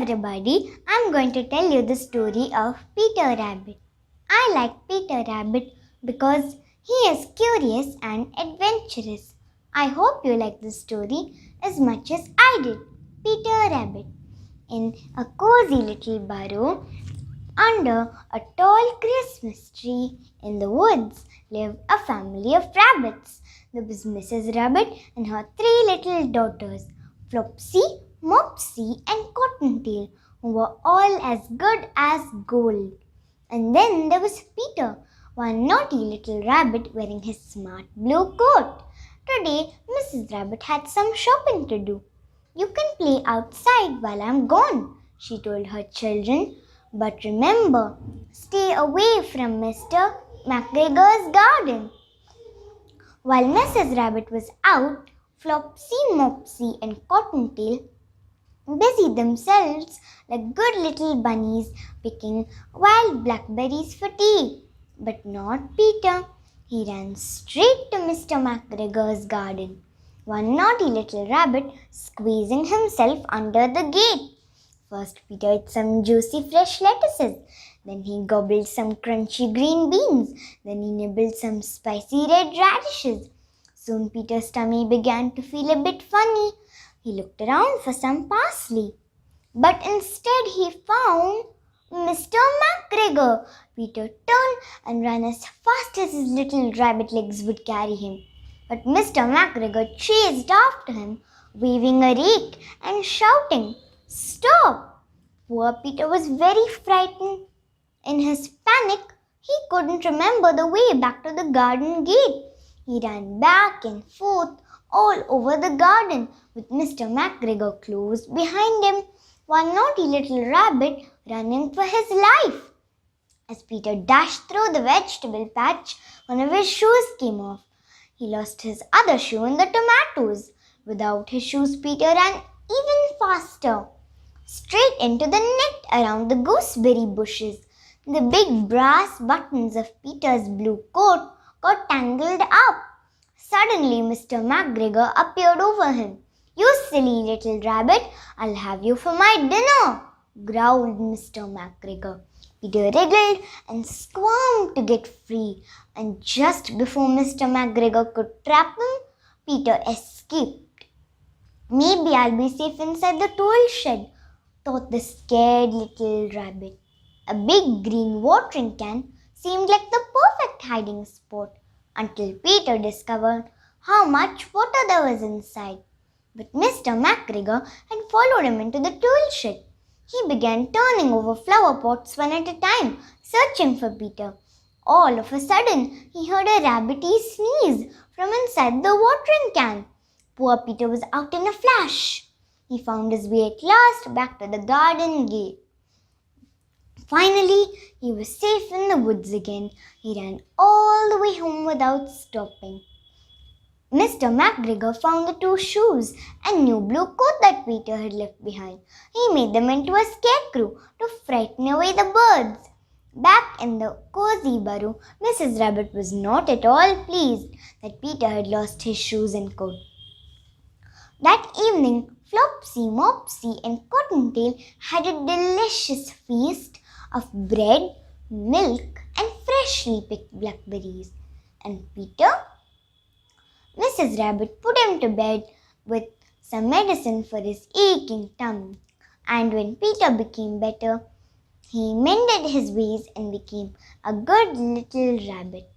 everybody, I'm going to tell you the story of Peter Rabbit. I like Peter Rabbit because he is curious and adventurous. I hope you like the story as much as I did. Peter Rabbit. In a cozy little burrow under a tall Christmas tree in the woods lived a family of rabbits. There was Mrs. Rabbit and her three little daughters, Flopsy, Mopsy, and Cottontail, who were all as good as gold. And then there was Peter, one naughty little rabbit wearing his smart blue coat. Today, Mrs. Rabbit had some shopping to do. "You can play outside while I'm gone," she told her children. "But remember, stay away from Mr. McGregor's garden." While Mrs. Rabbit was out, Flopsy, Mopsy, and Cottontail busied themselves like good little bunnies picking wild blackberries for tea. But not Peter. He ran straight to Mr. McGregor's garden, one naughty little rabbit squeezing himself under the gate. First, Peter ate some juicy fresh lettuces. Then he gobbled some crunchy green beans. Then he nibbled some spicy red radishes. Soon Peter's tummy began to feel a bit funny. He looked around for some parsley. But instead he found Mr. McGregor. Peter turned and ran as fast as his little rabbit legs would carry him. But Mr. McGregor chased after him, waving a rake and shouting, "Stop!" Poor Peter was very frightened. In his panic, he couldn't remember the way back to the garden gate. He ran back and forth all over the garden with Mr. McGregor close behind him, one naughty little rabbit running for his life. As Peter dashed through the vegetable patch, one of his shoes came off. He lost his other shoe in the tomatoes. Without his shoes, Peter ran even faster, straight into the net around the gooseberry bushes. The big brass buttons of Peter's blue coat got tangled up. Suddenly, Mr. McGregor appeared over him. "You silly little rabbit, I'll have you for my dinner," growled Mr. McGregor. Peter wriggled and squirmed to get free, and just before Mr. McGregor could trap him, Peter escaped. "Maybe I'll be safe inside the tool shed," thought the scared little rabbit. A big green watering can seemed like the perfect hiding spot until Peter discovered how much water there was inside. But Mr. McGregor had followed him into the tool shed. He began turning over flower pots one at a time, searching for Peter. All of a sudden, he heard a rabbity sneeze from inside the watering can. Poor Peter was out in a flash. He found his way at last back to the garden gate. Finally, he was safe in the woods again. He ran all the way home without stopping. Mr. McGregor found the two shoes and new blue coat that Peter had left behind. He made them into a scarecrow to frighten away the birds. Back in the cozy burrow, Mrs. Rabbit was not at all pleased that Peter had lost his shoes and coat. That evening, Flopsy, Mopsy, and Cottontail had a delicious feast of bread, milk, and freshly picked blackberries. And Peter? Mrs. Rabbit put him to bed with some medicine for his aching tummy. And when Peter became better, he mended his ways and became a good little rabbit.